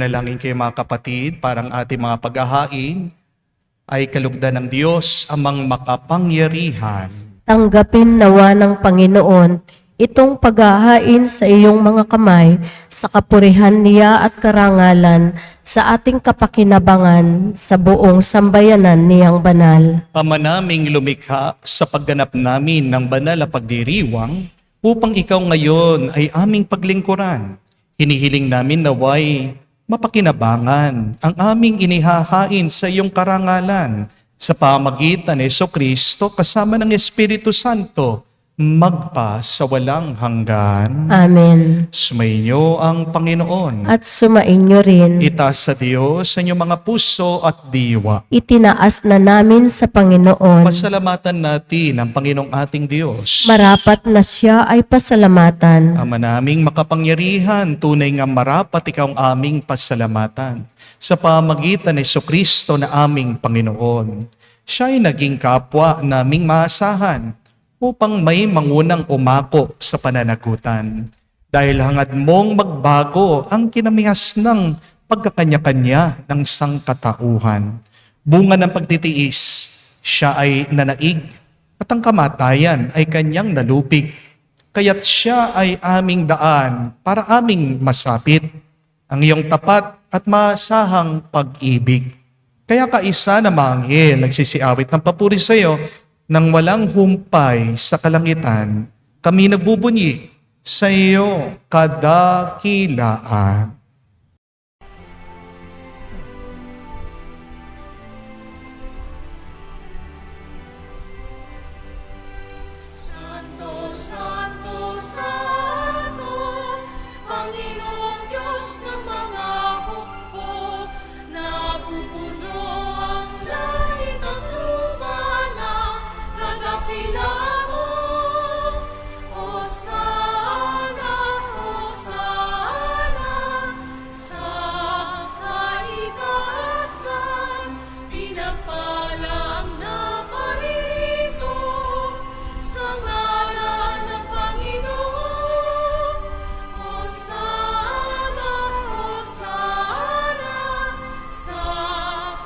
Manalangin kayo mga kapatid, parang ating mga paghahain ay kalugdan ng Diyos amang makapangyarihan. Tanggapin nawa ng Panginoon itong paghahain sa iyong mga kamay sa kapurihan niya at karangalan sa ating kapakinabangan sa buong sambayanan niyang banal. Ama naming lumikha sa pagganap namin ng banal na pagdiriwang upang ikaw ngayon ay aming paglingkuran. Hinihiling namin naway mapakinabangan ang aming inihahain sa iyong karangalan sa pamagitan ni Jesucristo kasama ng Espiritu Santo magpa sa walang hanggan. Amen. Sumainyo ang Panginoon. At sumainyo rin. Itaas sa Diyos sa inyong mga puso at diwa. Itinaas na namin sa Panginoon. Pasalamatan natin ang Panginoong ating Diyos. Marapat na siya ay pasalamatan. Ama naming makapangyarihan, tunay nga marapat ikaw ang aming pasalamatan. Sa pamagitan ni Jesucristo na aming Panginoon. Siya ay naging kapwa naming maasahan upang may mangunang umako sa pananagutan. Dahil hangad mong magbago ang kinamihas ng pagkakanya-kanya ng sangkatauhan. Bunga ng pagtitiis, siya ay nanaig at ang kamatayan ay kanyang nalupig. Kaya't siya ay aming daan para aming masapit ang iyong tapat at masahang pag-ibig. Kaya kaisa na mga anghel nagsisiawit ng papuri sa iyo nang walang humpay sa kalangitan, kami nagbubunyi sa iyo kadakilaan. Santo, Santo, Santo, Panginoong Diyos ng mga hukbo, napupuno ang langit at lupa ng kadakilaan mo. Hosana, Hosana, sa kaitaasan, pinagpala ang naparirito. Sa ngalan ng Panginoon, Hosana, Hosana, sa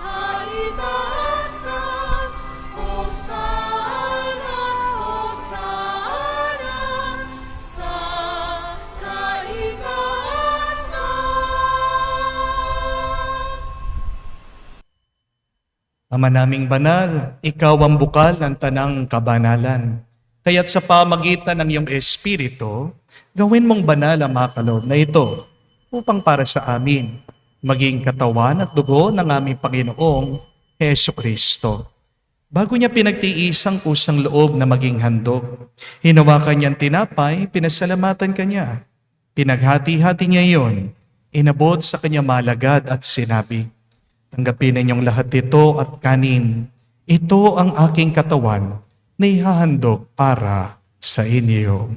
kaitaasan, Hosana, Hosana, sa kaitaasan. Ama naming banal, ikaw ang bukal ng tanang kabanalan. Kaya't sa pamagitan ng iyong Espiritu, gawin mong banal ang mga kaloob na ito upang para sa amin maging katawan at dugo ng aming Panginoong Hesu Kristo. Bago niya pinagtiis ang kusang loob na maging handog, hinawakan niyang tinapay, pinasalamatan kanya. Pinaghati-hati niya iyon, inabot sa kanya malagad at sinabi, tanggapin ninyong lahat ito at kanin. Ito ang aking katawan na ihahandog para sa inyo.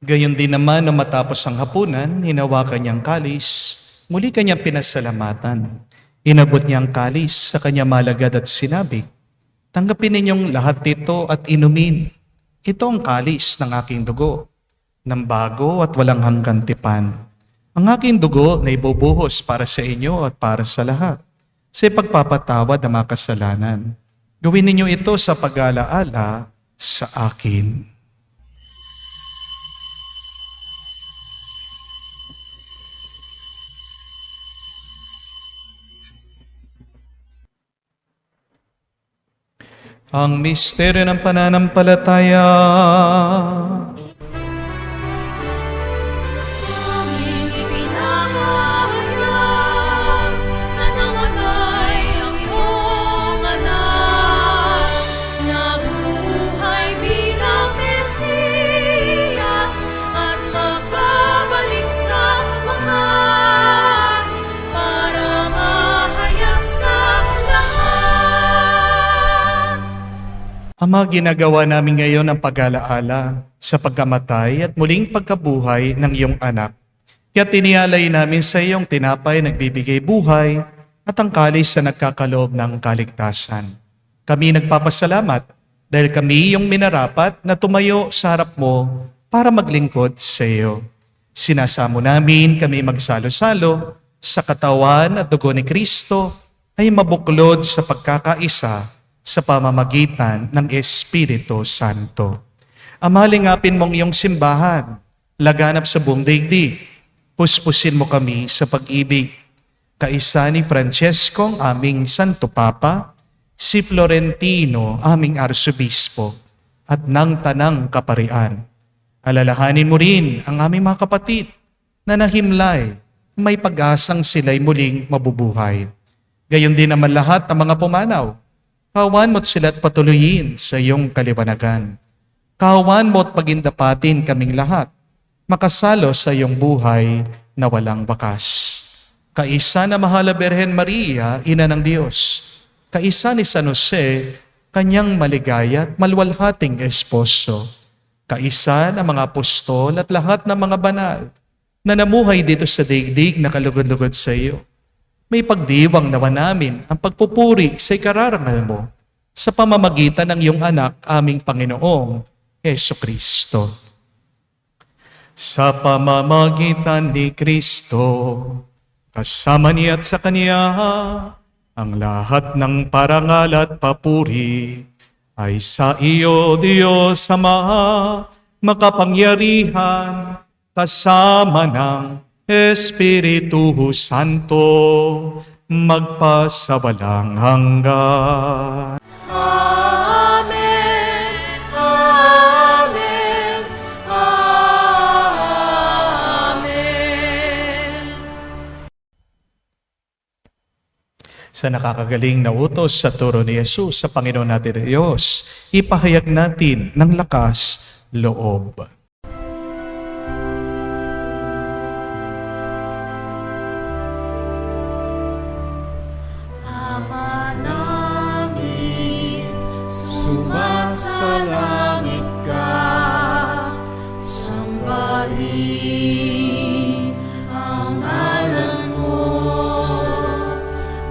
Gayon din naman na matapos ang hapunan, hinawakan niyang kalis, muli kanyang pinasalamatan. Inabot niyang kalis sa kanya malagad at sinabi, tanggapin ninyong lahat ito at inumin. Ito ang kalis ng aking dugo, ng bago at walang hanggang tipan. Ang aking dugo na ibubuhos para sa inyo at para sa lahat, sa pagpapatawad ng mga kasalanan. Gawin ninyo ito sa pag-alaala sa akin. Ang misteryo ng pananampalataya. Aming ipinahayag na namatay ang iyong anak, nabuhay bilang Mesiyas at magbabalik sa wakas para mahayag sa lahat. Ama, ginagawa namin ngayon ang pag-alaala sa pagkamatay at muling pagkabuhay ng iyong anak. Kaya tinialay namin sa iyong tinapay nagbibigay buhay at ang kalis na nagkakaloob ng kaligtasan. Kami nagpapasalamat dahil kami yung minarapat na tumayo sa harap mo para maglingkod sa iyo. Sinasamo namin kami magsalo-salo sa katawan at dugo ni Kristo ay mabuklod sa pagkakaisa sa pamamagitan ng Espiritu Santo. Amalingapin mong iyong simbahan, laganap sa buong daigdig. Puspusin mo kami sa pag-ibig. Kaisa ni Francesco, aming Santo Papa, si Florentino, aming Arsobispo, at ng Tanang Kaparian. Alalahanin mo rin ang aming mga kapatid na nahimlay, may pag-asang sila'y muling mabubuhay. Gayon din naman lahat ng mga pumanaw. Kawan mo't sila't patuloyin sa iyong kaliwanagan. Kawan mo't pagindapatin kaming lahat, makasalo sa iyong buhay na walang bakas. Kaisa na Mahal na Birhen Maria, Ina ng Diyos. Kaisa ni San Jose, kanyang maligaya at malwalhating esposo. Kaisa ng mga apostol at lahat ng mga banal na namuhay dito sa daigdig na kalugod-lugod sa iyo. May pagdiwang nawa namin ang pagpupuri sa ikararangal mo sa pamamagitan ng iyong anak, aming Panginoong Heso Kristo. Sa pamamagitan ni Kristo, kasama niya at sa Kanya, ang lahat ng parangal at papuri ay sa iyo, Diyos Ama, makapangyarihan, kasama ng Espiritu Santo, magpasawalang hanggan. Amen. Amen. Amen. Sa nakakagaling na utos sa turo ni Jesus sa Panginoon natin Diyos, ipahayag natin ng lakas loob. Ama namin, sumasalangit ka, sambahin ang ngalan mo,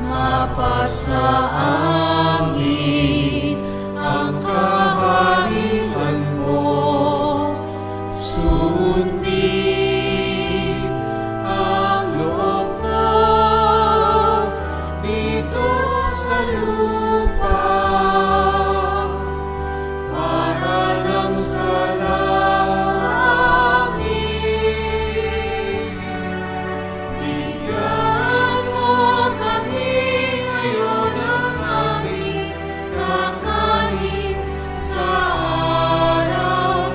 mapasa amin ang kaharian mo, sundin ang loob mo dito sa lupa para lang sa langit. Bigyan mo kami ngayon ng aming kakanin sa araw-araw.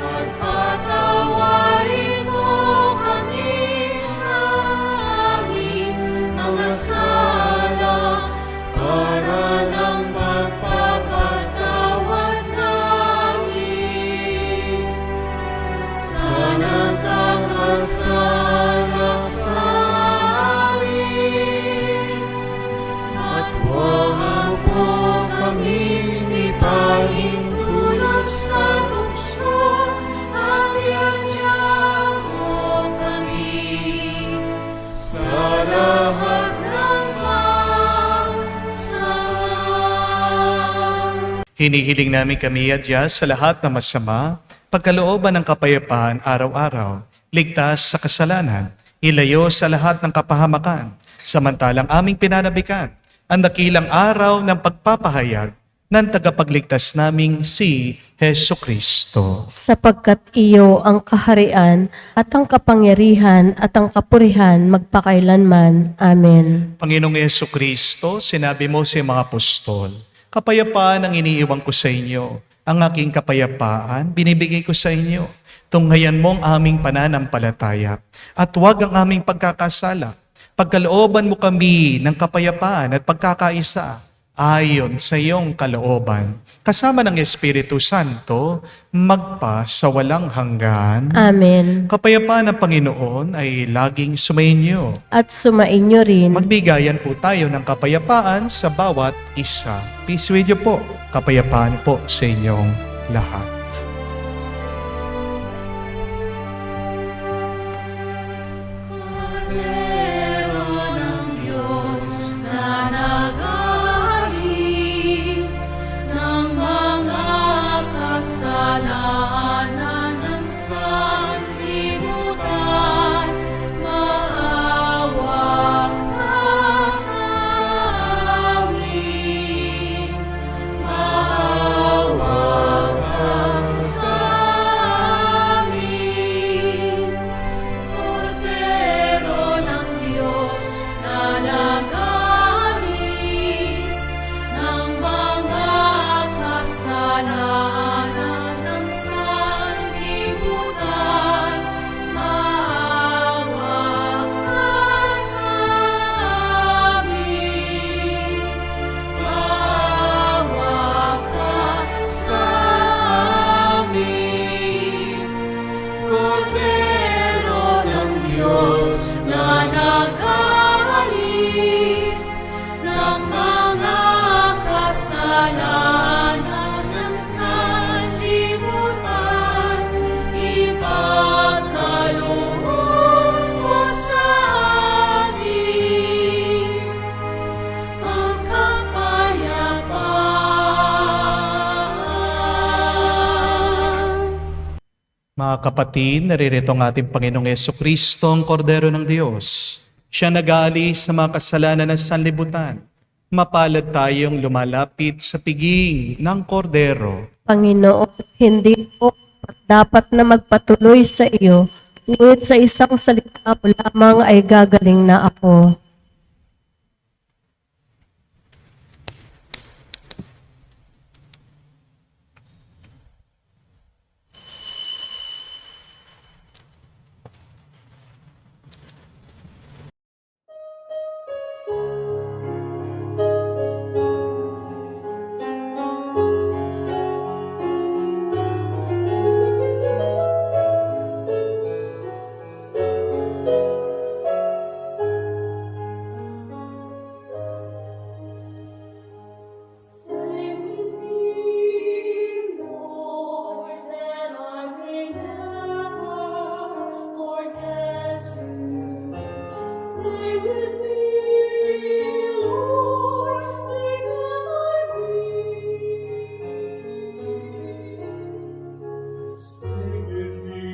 At patawarin mo kami sa aming mga sala para ng pagpapatawad namin sa nagkakasala sa amin. At huwag mo kami ipahintulot sa tukso, at iadya mo kami sa lahat ng masama. Hinihiling namin kami adya sa lahat ng masama, pagkalooban ng kapayapaan araw-araw, ligtas sa kasalanan, ilayo sa lahat ng kapahamakan, samantalang aming pinanabikan ang dakilang araw ng pagpapahayag ng tagapagligtas naming si Heso Kristo. Sapagkat iyo ang kaharian at ang kapangyarihan at ang kapurihan magpakailanman. Amen. Panginoong Heso Kristo, sinabi mo sa mga apostol, kapayapaan ang iniiwan ko sa inyo. Ang aking kapayapaan, binibigay ko sa inyo. Tunghayan mo ang aming pananampalataya at huwag ang aming pagkakasala. Pagkalooban mo kami ng kapayapaan at pagkakaisa ayon sa iyong kalooban. Kasama ng Espiritu Santo, magpa sa walang hanggan. Amen. Kapayapaan ng Panginoon ay laging sumainyo. At sumainyo rin. Magbigayan po tayo ng kapayapaan sa bawat isa. Peace with you po. Kapayapaan po sa inyong lahat. Mga kapatid, naririto ang ating Panginoong Kristo, ang Kordero ng Diyos. Siya nag-aalis sa mga kasalanan ng sanlibutan. Mapalad tayong lumalapit sa piging ng Kordero. Panginoon, hindi po dapat na magpatuloy sa iyo, ngunit sa isang salita mo lamang ay gagaling na ako. Stay with me, Lord, that I may never forget you. Stay with me, Lord, because I need. Stay with me,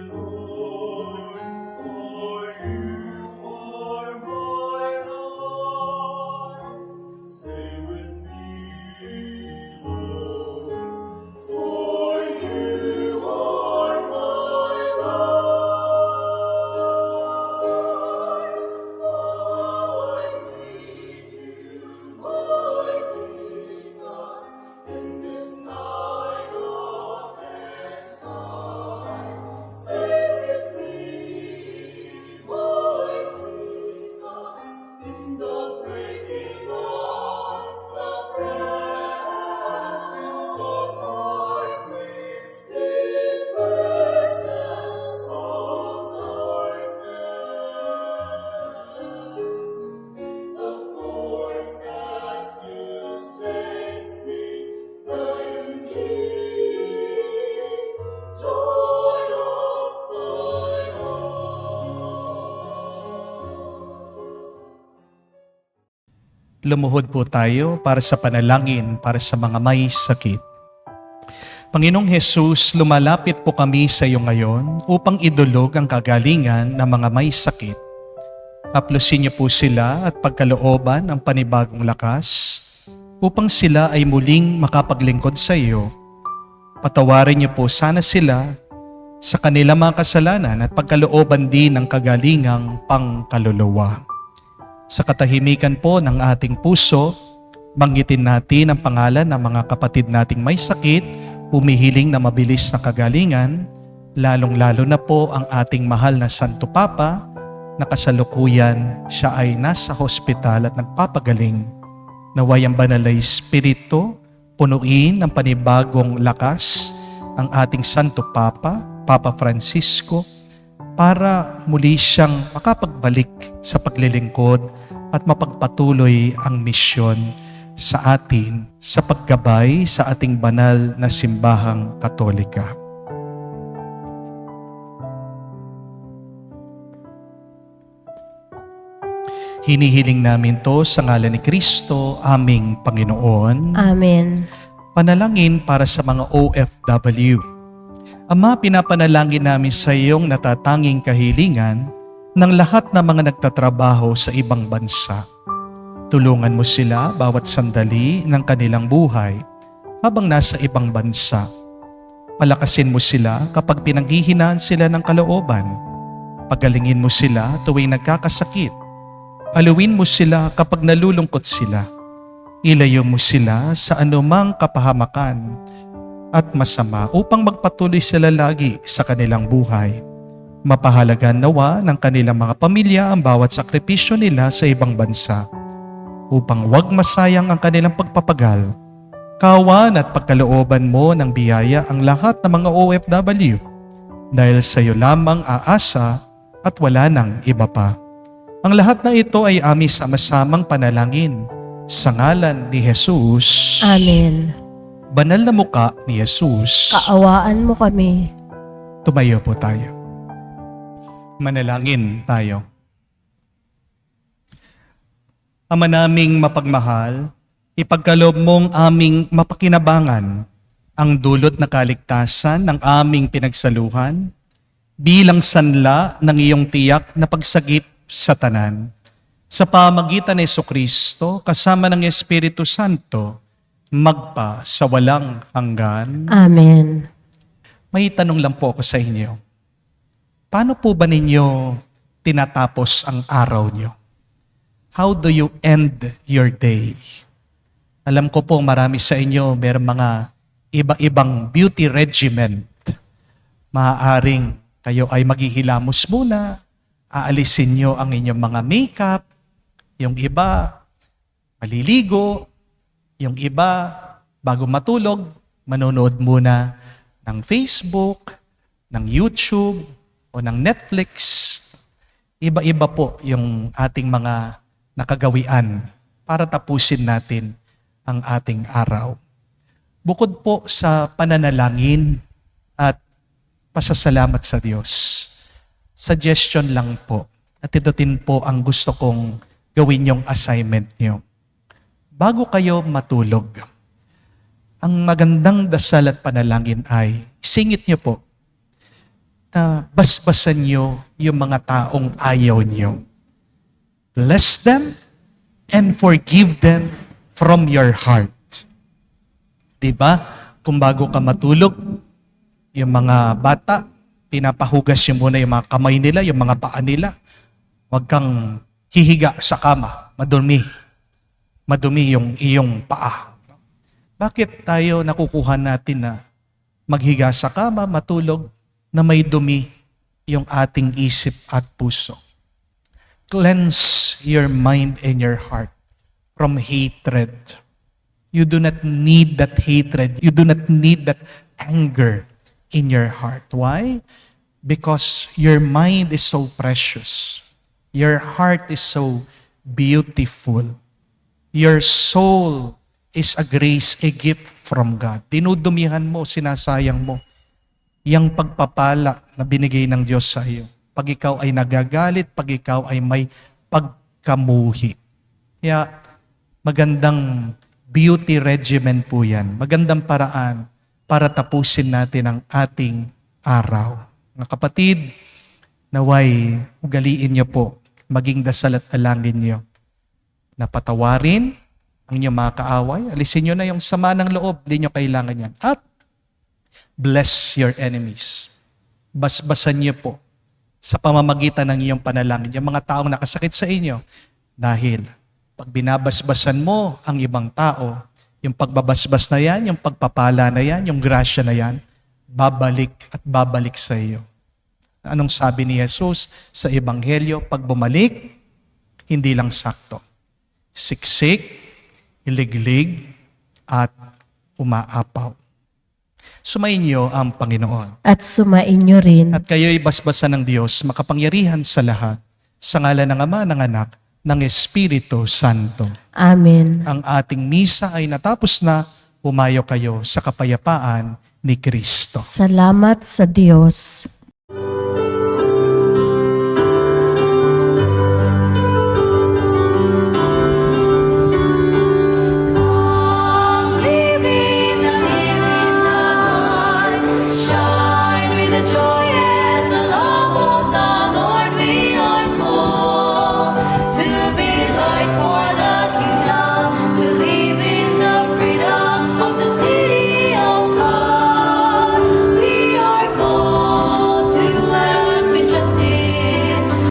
Lord, for you are my life. Stay with me, Lord, for you are my life. Oh, I need you, Lord Jesus, in this night of exile. Stay with me, Lord Jesus, in the breaking of the breath of darkness, disperses all darkness. The force that sustains me, the unique joy of my heart. Lumuhod po tayo para sa panalangin para sa mga may sakit. Panginoong Jesus, lumalapit po kami sa iyo ngayon upang idulog ang kagalingan ng mga may sakit. Haplusin niyo po sila at pagkalooban ng panibagong lakas upang sila ay muling makapaglingkod sa iyo. Patawarin niyo po sana sila sa kanilang mga kasalanan at pagkalooban din ng kagalingang pangkaluluwa. Sa katahimikan po ng ating puso, banggitin natin ang pangalan ng mga kapatid nating may sakit, humihiling na mabilis na kagalingan, lalong-lalo na po ang ating mahal na Santo Papa, na kasalukuyan siya ay nasa hospital at nagpapagaling. Naway ang banal na Espiritu, punuin ng panibagong lakas ang ating Santo Papa, Papa Francisco, para muli siyang makapagbalik sa paglilingkod at mapagpatuloy ang misyon sa atin sa paggabay sa ating banal na simbahang Katolika. Hinihiling namin to sa ngalan ni Kristo, aming Panginoon. Amen. Panalangin para sa mga OFW. Ama, pinapanalangin namin sa iyong natatanging kahilingan ng lahat ng mga nagtatrabaho sa ibang bansa. Tulungan mo sila bawat sandali ng kanilang buhay habang nasa ibang bansa. Palakasin mo sila kapag pinanghihinaan sila ng kalooban. Pagalingin mo sila tuwing nagkakasakit. Aluin mo sila kapag nalulungkot sila. Ilayo mo sila sa anumang kapahamakan at masama upang magpatuloy sila lagi sa kanilang buhay. Mapahalagan nawa ng kanilang mga pamilya ang bawat sakripisyo nila sa ibang bansa upang wag masayang ang kanilang pagpapagal. Kawan at pagkalooban mo ng biyaya ang lahat ng mga OFW dahil sa iyo lamang aasa at wala nang iba pa. Ang lahat ng ito ay aming sama-samang panalangin sa ngalan ni Jesus. Amen. Banal na muka ni Jesus. Kaawaan mo kami. Tumayo po tayo. Manalangin tayo. Ama naming mapagmahal, ipagkaloob mong aming mapakinabangan ang dulot na kaligtasan ng aming pinagsaluhan, bilang sanla ng iyong tiyak na pagsagip sa tanan. Sa pamagitan ni Jesucristo, kasama ng Espiritu Santo, magpa sa walang hanggan. Amen. May tanong lang po ako sa inyo. Paano po ba ninyo tinatapos ang araw nyo? How do you end your day? Alam ko po marami sa inyo mayroong mga iba-ibang beauty regimen. Maaaring kayo ay maghihilamos muna, aalisin nyo ang inyong mga makeup, yung iba maliligo, yung iba bago matulog, manonood muna ng Facebook, ng YouTube, o ng Netflix. Iba-iba po yung ating mga nakagawian para tapusin natin ang ating araw. Bukod po sa pananalangin at pasasalamat sa Diyos, suggestion lang po, at ito din po ang gusto kong gawin yung assignment nyo. Bago kayo matulog, ang magandang dasal at panalangin ay singit nyo po na basbasan nyo yung mga taong ayaw nyo. Bless them and forgive them from your heart. Diba? Kung bago ka matulog, yung mga bata, pinapahugas nyo muna yung mga kamay nila, yung mga paa nila. Huwag kang hihiga sa kama, madumi yung iyong paa. Bakit tayo nakukuha natin na maghiga sa kama, matulog, na may dumi yung ating isip at puso? Cleanse your mind and your heart from hatred. You do not need that hatred. You do not need that anger in your heart. Why? Because your mind is so precious. Your heart is so beautiful. Your soul is a grace, a gift from God. Dinudumihan mo, sinasayang mo yung pagpapala na binigay ng Diyos sa iyo. Pag ikaw ay nagagalit, pag ikaw ay may pagkamuhi. Kaya magandang beauty regimen po yan. Magandang paraan para tapusin natin ang ating araw. Mga kapatid, naway ugaliin niyo po, maging dasal at alangin niyo na patawarin ang inyong mga kaaway. Alisin nyo na yung sama ng loob, hindi nyo kailangan yan. At bless your enemies. Basbasan niyo po sa pamamagitan ng iyong panalangin yung mga taong nakasakit sa inyo. Dahil pag binabasbasan mo ang ibang tao, yung pagbabasbas na yan, yung pagpapala na yan, yung grasya na yan, babalik at babalik sa iyo. Anong sabi ni Jesus sa Ebanghelyo? Pag bumalik, hindi lang sakto. Siksik, iliglig, at umaapaw. Sumainyo ang Panginoon. At sumainyo rin. At kayo'y basbasan ng Diyos, makapangyarihan sa lahat, sa ngalan ng Ama, ng Anak, ng Espiritu Santo. Amen. Ang ating misa ay natapos na, humayo kayo sa kapayapaan ni Kristo. Salamat sa Diyos.